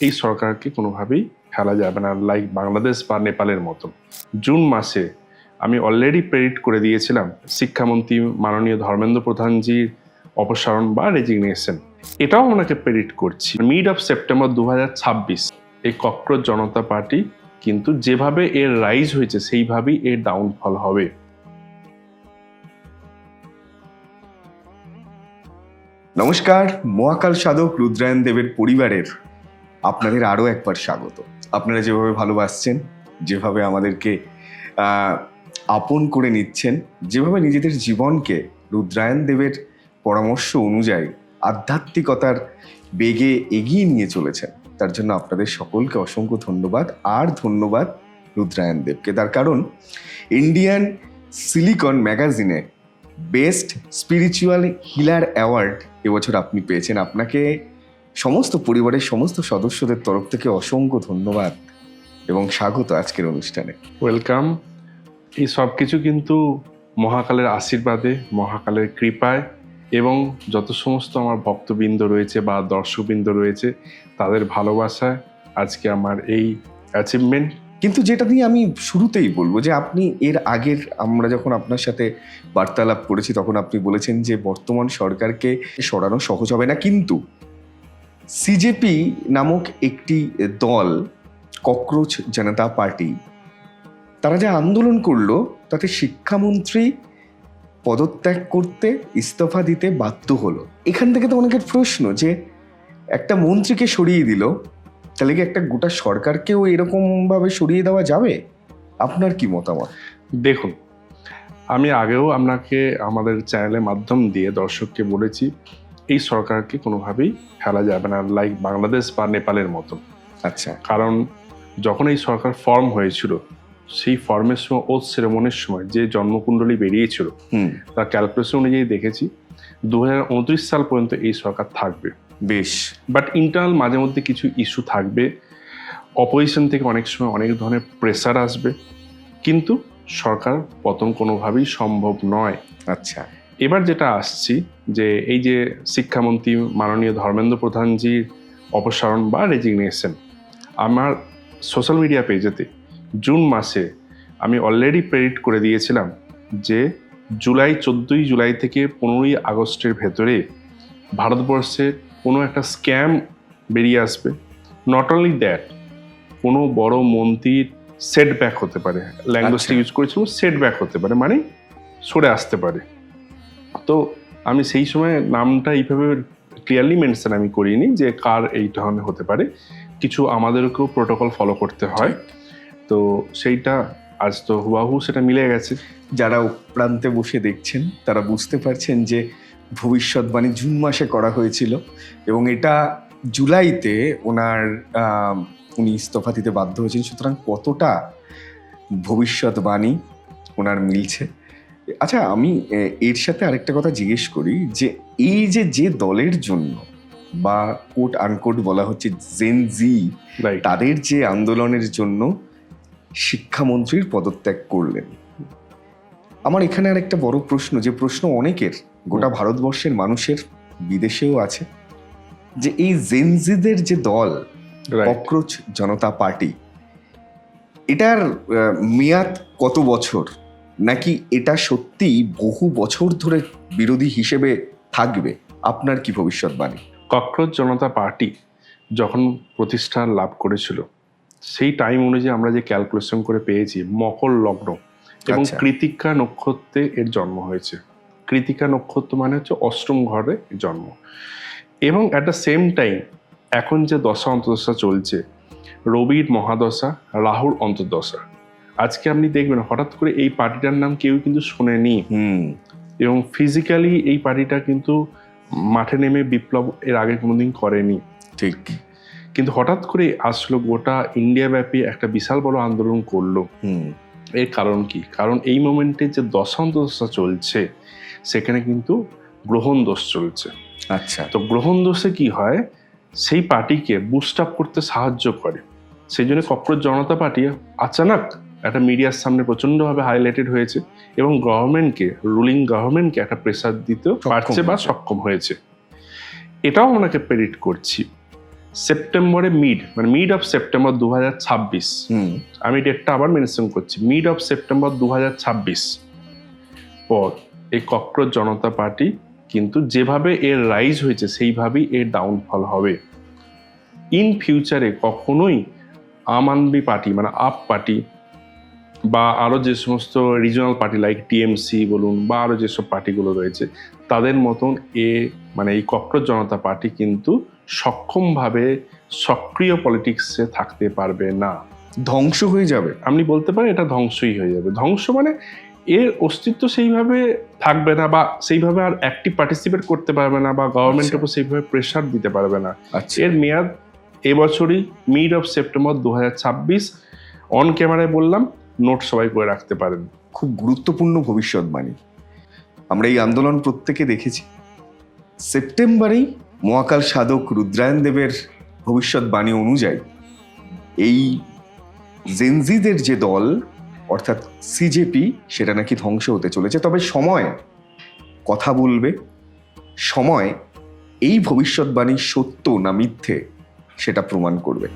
এই সরকারকে কোনোভাবেই ফেলা যাবে না, লাইক বাংলাদেশ বা নেপালের মতন। জুন মাসে আমি অলরেডি প্রেডিক্ট করে দিয়েছিলাম শিক্ষামন্ত্রী মাননীয় ধর্মেন্দ্র প্রধানজির অপসারণ বা রেজিগনেশন। এটাও ওনাকে প্রেডিক্ট করছি। মিড অফ সেপ্টেম্বর 2026 এই ককরোচ জনতা পার্টি কিন্তু যেভাবে এর রাইজ হয়েছে সেইভাবেই এর ডাউনফল হবে। নমস্কার, মহাকাল সাধক রুদ্রায়ণ দেবের পরিবারের আপনাদের আরও একবার স্বাগত। আপনারা যেভাবে ভালোবাসছেন, যেভাবে আমাদেরকে আপন করে নিচ্ছেন, যেভাবে নিজেদের জীবনকে রুদ্রায়ণ দেবের পরামর্শ অনুযায়ী আধ্যাত্মিকতার বেগে এগিয়ে নিয়ে চলেছেন, তার জন্য আপনাদের সকলকে অসংখ্য ধন্যবাদ। আর ধন্যবাদ রুদ্রায়ণ দেবকে, তার কারণ ইন্ডিয়ান সিলিকন ম্যাগাজিনে বেস্ট স্পিরিচুয়াল হিলার অ্যাওয়ার্ড এবছর আপনি পেয়েছেন। আপনাকে সমস্ত পরিবারের সমস্ত সদস্যদের তরফ থেকে অসংখ্য ধন্যবাদ এবং স্বাগত আজকের অনুষ্ঠানে। ওয়েলকাম। এই সব কিছু কিন্তু মহাকালের আশীর্বাদে, মহাকালের কৃপায় এবং যত সমস্ত আমার ভক্তবৃন্দ রয়েছে বা দর্শকবৃন্দ রয়েছে তাদের ভালোবাসায় আজকে আমার এই অ্যাচিভমেন্ট। কিন্তু যেটা নিয়ে আমি শুরুতেই বলবো যে আপনি এর আগের আমরা যখন আপনার সাথে বার্তালাপ করেছি তখন আপনি বলেছেন যে বর্তমান সরকারকে সরানো সহজ হবে না, কিন্তু সিজেপি নামক একটি দল, ককরোচ জনতা পার্টি, তারা যে আন্দোলন করলো তাতে শিক্ষামন্ত্রী পদত্যাগ করতে, ইস্তফা দিতে বাধ্য হলো। এখান থেকে তো অনেকের প্রশ্ন যে একটা মন্ত্রীকে সরিয়ে দিল, তাহলে কি একটা গোটা সরকারকেও এরকমভাবে সরিয়ে দেওয়া যাবে? আপনার কি মতামত? দেখুন, আমি আগেও আপনাকে আমাদের চ্যানেলের মাধ্যম দিয়ে দর্শককে বলেছি এই সরকারকে কোনোভাবেই ফেলা যাবে না, লাইক বাংলাদেশ বা নেপালের মতন। আচ্ছা, কারণ যখন এই সরকার ফর্ম হয়েছিল সেই ফর্মের সময় ওথ সেরেমনির সময় যে জন্মকুণ্ডলী বেরিয়েছিল তার ক্যালকুলেশন অনুযায়ী দেখেছি 2029 সাল পর্যন্ত এই সরকার থাকবে। বেশ, বাট ইন্টারনাল মাঝে মধ্যে কিছু ইস্যু থাকবে, অপোজিশন থেকে অনেক সময় অনেক ধরনের প্রেসার আসবে, কিন্তু সরকার পতন কোনোভাবেই সম্ভব নয়। আচ্ছা, এবার যেটা আসছি যে এই যে শিক্ষামন্ত্রী মাননীয় ধর্মেন্দ্র প্রধানজির অপসারণ বা রেজিগনেশন, আমার সোশ্যাল মিডিয়া পেজেতে জুন মাসে আমি অলরেডি প্রেডিক্ট করে দিয়েছিলাম যে 14 জুলাই থেকে 15 আগস্টের ভেতরে ভারতবর্ষে কোনো একটা স্ক্যাম বেরিয়ে আসবে। নট অনলি দ্যাট, কোনো বড় মন্ত্রীর সেটব্যাক হতে পারে, ল্যাঙ্গুয়েজটা ইউজ করেছিল, সেটব্যাক হতে পারে মানে সরে আসতে পারে। তো আমি সেই সময় নামটা এইভাবে ক্লিয়ারলি মেনশন আমি করিনি যে কার এই ধরনের হতে পারে, কিছু আমাদেরকেও প্রোটোকল ফলো করতে হয়। তো সেইটা আজ তো হুবাহু সেটা মিলে গেছে। যারা প্রান্তে বসে দেখছেন তারা বুঝতে পারছেন যে ভবিষ্যৎবাণী জুন মাসে করা হয়েছিল এবং এটা জুলাইতে উনি ইস্তফা দিতে বাধ্য হয়েছেন। সুতরাং কতটা ভবিষ্যৎবাণী ওনার মিলছে। আচ্ছা, আমি এর সাথে আরেকটা কথা জিজ্ঞেস করি যে এই যে দলের জন্য বা কোট আনকোট বলা হচ্ছে জেন জি, তাদের যে আন্দোলনের জন্য শিক্ষামন্ত্রীর পদত্যাগ করলেন, আমার এখানে আরেকটা বড় প্রশ্ন, যে প্রশ্ন অনেকের, গোটা ভারতবর্ষের মানুষের, বিদেশেও আছে, যে এই জেনজিদের যে দল ককরোচ জনতা পার্টি, এটার মেয়াদ কত বছর, নাকি এটা সত্যি বহু বছর ধরে বিরোধী হিসেবে থাকবে? আপনার কি ভবিষ্যৎবাণী? ককরোচ জনতা পার্টি যখন প্রতিষ্ঠা লাভ করেছিল সেই টাইম অনুযায়ী আমরা যে ক্যালকুলেশন করে পেয়েছি, মকর লগ্ন এবং কৃতিকা নক্ষত্রে এর জন্ম হয়েছে। কৃতিকা নক্ষত্র মানে হচ্ছে অষ্টম ঘরে জন্ম, এবং অ্যাট দ্য সেম টাইম এখন যে দশা অন্তর্দশা চলছে, রবির মহাদশা, রাহুর অন্তর্দশা। আজকে আপনি দেখবেন হঠাৎ করে এই পার্টিটার নাম কেউ কিন্তু শোনেনি, এবং ফিজিক্যালি এই পার্টিটা কিন্তু মাঠে নেমে বিপ্লব এর আগে কোনোদিন করেনি। ঠিক, কিন্তু হঠাৎ করে আসলো, গোটা ইন্ডিয়া ব্যাপী একটা বিশাল বড় আন্দোলন করলো। এর কারণ কি? কারণ এই মোমেন্টে যে দশা চলছে সেখানে কিন্তু গ্রহণ দোষ চলছে। আচ্ছা, তো গ্রহণ দোষে কি হয়, সেই পার্টিকে বুস্ট আপ করতে সাহায্য করে। সেই জন্য ককরোচ জনতা পার্টি আচানক একটা মিডিয়ার সামনে প্রচন্ডভাবে হাইলাইটেড হয়েছে এবং গভর্নমেন্টকে, রুলিং গভর্নমেন্টকে একটা প্রেসার দিতে পারছে বা সক্ষম হয়েছে। এটাও ওনাকে প্রেডিক্ট করছি সেপ্টেম্বরে মিড অফ সেপ্টেম্বর 2026, আমি ডেটটা আবার মেনশন করছি, মিড অফ সেপ্টেম্বর 2026 পর এই ককরোচ জনতা পার্টি কিন্তু যেভাবে এর রাইজ হয়েছে সেইভাবেই এর ডাউনফল হবে। ইন ফিউচারে কখনোই আম আদমি পার্টি মানে আপ পার্টি বা আরও যে সমস্ত রিজনাল পার্টি লাইক টিএমসি বলুন বা আরও যেসব পার্টিগুলো রয়েছে তাদের মতন এই ককরোচ জনতা পার্টি কিন্তু সক্ষমভাবে সক্রিয় পলিটিক্সে থাকতে পারবে না, ধ্বংস হয়ে যাবে। আপনি বলতে পারেন এটা ধ্বংসই হয়ে যাবে। ধ্বংস মানে এর অস্তিত্ব সেইভাবে থাকবে না বা সেইভাবে আর অ্যাক্টিভ পার্টিসিপেট করতে পারবে না বা গভর্নমেন্টের উপর সেইভাবে প্রেশার দিতে পারবে না। আচ্ছা, এর মেয়াদ এবছরই মিড অফ সেপ্টেম্বর 2026। অন ক্যামেরায় বললাম, নোট সবাই করে রাখতে পারেন। খুব গুরুত্বপূর্ণ ভবিষ্যৎবাণী। আমরা এই আন্দোলন প্রত্যেকে দেখেছি। সেপ্টেম্বরেই মহাকাল সাধক রুদ্রায়ণ দেবের ভবিষ্যৎবাণী অনুযায়ী এই জেনজিদের যে দল অর্থাৎ সিজেপি সেটা নাকি ধ্বংস হতে চলেছে। তবে সময় কথা বলবে, সময় এই ভবিষ্যৎবাণী সত্য না মিথ্যে সেটা প্রমাণ করবে।